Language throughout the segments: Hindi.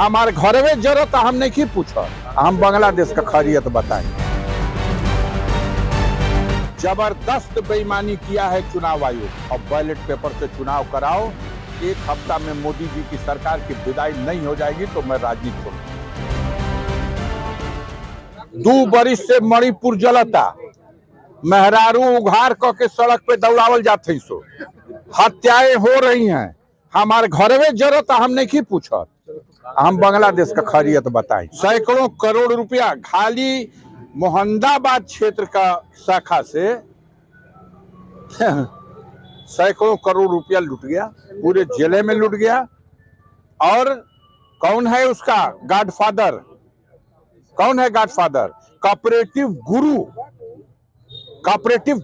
हमारे घर में जरूरत हम नहीं की पूछा, हम बांग्लादेश का खैरियत बताएं। जबरदस्त बेईमानी किया है चुनाव आयोग। अब बैलेट पेपर से चुनाव कराओ, एक हफ्ता में मोदी जी की सरकार की विदाई नहीं हो जाएगी तो मैं राजनीति छोड़ूंगा। 2 बरिस से मणिपुर जलता, मेहरारू उघार के सड़क पे दौड़ावल जाते सो, हत्याएं हो रही हैं। हमारे घर में जरूरत हम नहीं की पूछा, हम बांग्लादेश का खैरियत बताएं। सैकड़ों करोड़ रुपया खाली मोहम्मदाबाद क्षेत्र का शाखा से सैकड़ों करोड़ रुपया लूट गया, पूरे जिले में लूट गया। और कौन है उसका गॉडफादर? कौन है गॉडफादर? कोऑपरेटिव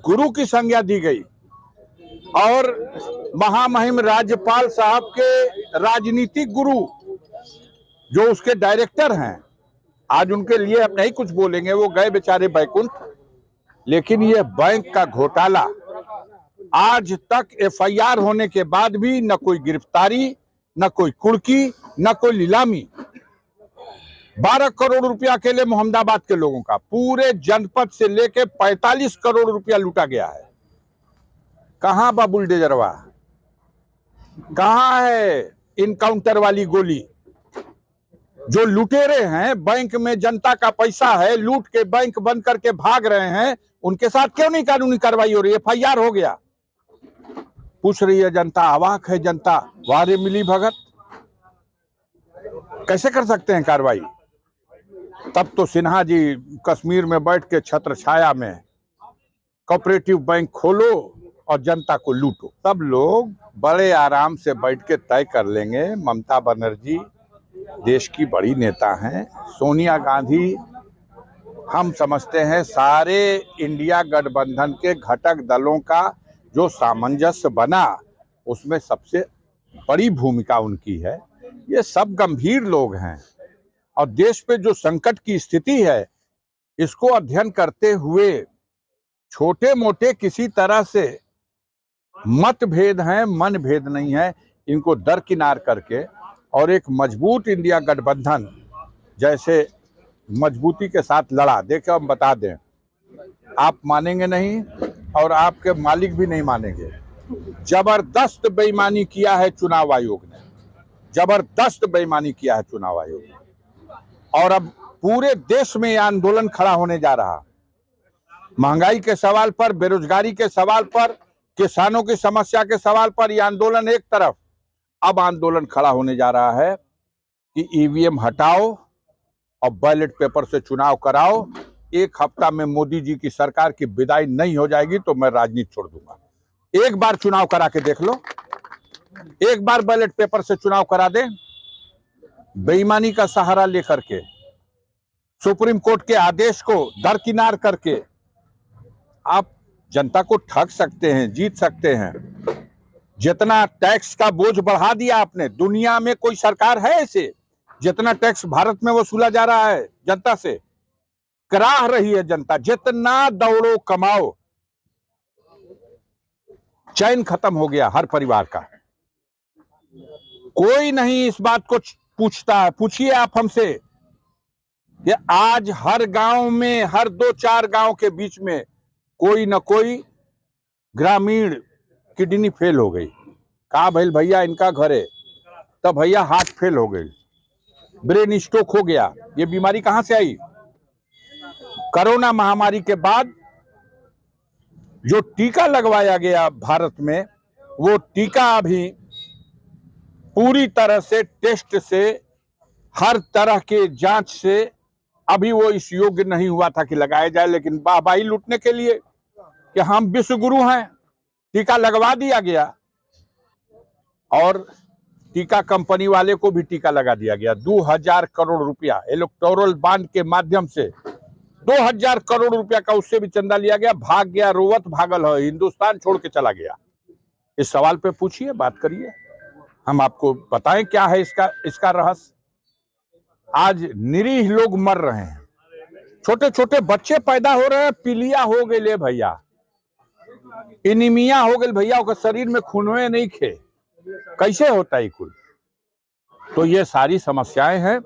गुरु की संज्ञा दी गई। और महामहिम राज्यपाल साहब के राजनीतिक गुरु जो उसके डायरेक्टर हैं, आज उनके लिए अब नहीं कुछ बोलेंगे, वो गए बेचारे बैकुंठ। लेकिन ये बैंक का घोटाला, आज तक एफआईआर होने के बाद भी न कोई गिरफ्तारी, न कोई कुर्की, न कोई नीलामी। 12 करोड़ रुपया के लिए मोहम्मदाबाद के लोगों का, पूरे जनपद से लेके 45 करोड़ रुपया लूटा गया है। कहां बा बुलडोजरवा? कहां है इनकाउंटर वाली गोली? जो लुटेरे हैं, बैंक में जनता का पैसा है, लूट के बैंक बंद करके भाग रहे हैं, उनके साथ क्यों नहीं कानूनी कार्रवाई हो रही? एफआईआर हो गया। पूछ रही है जनता, अवाक है जनता, वारे मिली भगत। कैसे कर सकते हैं कार्रवाई? तब तो सिन्हा जी कश्मीर में बैठ के छत्र छाया में कोऑपरेटिव बैंक खोलो और जनता को लूटो। सब लोग बड़े आराम से बैठ के तय कर लेंगे। ममता बनर्जी देश की बड़ी नेता हैं, सोनिया गांधी, हम समझते हैं सारे इंडिया गठबंधन के घटक दलों का जो सामंजस्य बना, उसमें सबसे बड़ी भूमिका उनकी है। ये सब गंभीर लोग हैं और देश पे जो संकट की स्थिति है, इसको अध्ययन करते हुए छोटे मोटे किसी तरह से मतभेद हैं, मन भेद नहीं है, इनको दरकिनार करके और एक मजबूत इंडिया गठबंधन जैसे मजबूती के साथ लड़ा। देखो, हम बता दें, आप मानेंगे नहीं और आपके मालिक भी नहीं मानेंगे। जबरदस्त बेईमानी किया है चुनाव आयोग ने, जबरदस्त बेईमानी किया है चुनाव आयोग ने। और अब पूरे देश में यह आंदोलन खड़ा होने जा रहा। महंगाई के सवाल पर, बेरोजगारी के सवाल पर, किसानों की समस्या के सवाल पर यह आंदोलन एक तरफ, अब आंदोलन खड़ा होने जा रहा है कि ईवीएम हटाओ और बैलेट पेपर से चुनाव कराओ। एक हफ्ता में मोदी जी की सरकार की विदाई नहीं हो जाएगी तो मैं राजनीति छोड़ दूंगा। एक बार चुनाव करा के देख लो, एक बार बैलेट पेपर से चुनाव करा दे। बेईमानी का सहारा लेकर के, सुप्रीम कोर्ट के आदेश को दरकिनार करके आप जनता को ठग सकते हैं, जीत सकते हैं। जितना टैक्स का बोझ बढ़ा दिया आपने, दुनिया में कोई सरकार है ऐसे? जितना टैक्स भारत में वसूला जा रहा है जनता से, कराह रही है जनता। जितना दौड़ो कमाओ, चैन खत्म हो गया हर परिवार का। कोई नहीं इस बात को पूछता है। पूछिए आप हमसे कि आज हर गांव में, हर 2-4 गांव के बीच में कोई न कोई ग्रामीण किडनी फेल हो गई। कहा भैल भैया इनका घर है, तब भैया हार्ट फेल हो गई, ब्रेन स्ट्रोक हो गया। ये बीमारी कहां से आई? कोरोना महामारी के बाद जो टीका लगवाया गया भारत में, वो टीका अभी पूरी तरह से टेस्ट से, हर तरह के जांच से अभी वो इस योग्य नहीं हुआ था कि लगाया जाए। लेकिन वाहवाही लूटने के लिए कि हम विश्व गुरु हैं, टीका लगवा दिया गया और टीका कंपनी वाले को भी टीका लगा दिया गया। 2000 करोड़ रुपया इलेक्टोरल बॉन्ड के माध्यम से 2000 करोड़ रुपया का उससे भी चंदा लिया गया। भाग गया, रोवत भागल है, हिंदुस्तान छोड़ के चला गया। इस सवाल पे पूछिए, बात करिए, हम आपको बताएं क्या है इसका रहस्य। आज निरीह लोग मर रहे हैं, छोटे छोटे बच्चे पैदा हो रहे हैं, पीलिया हो गए ले भैया, एनीमिया हो गए भैया, शरीर में खूनवे नहीं खे। कैसे होता है कुल? तो ये सारी समस्याएं हैं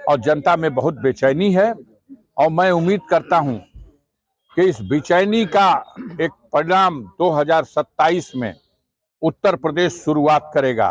और जनता में बहुत बेचैनी है और मैं उम्मीद करता हूं कि इस बेचैनी का एक परिणाम 2027 में उत्तर प्रदेश शुरुआत करेगा।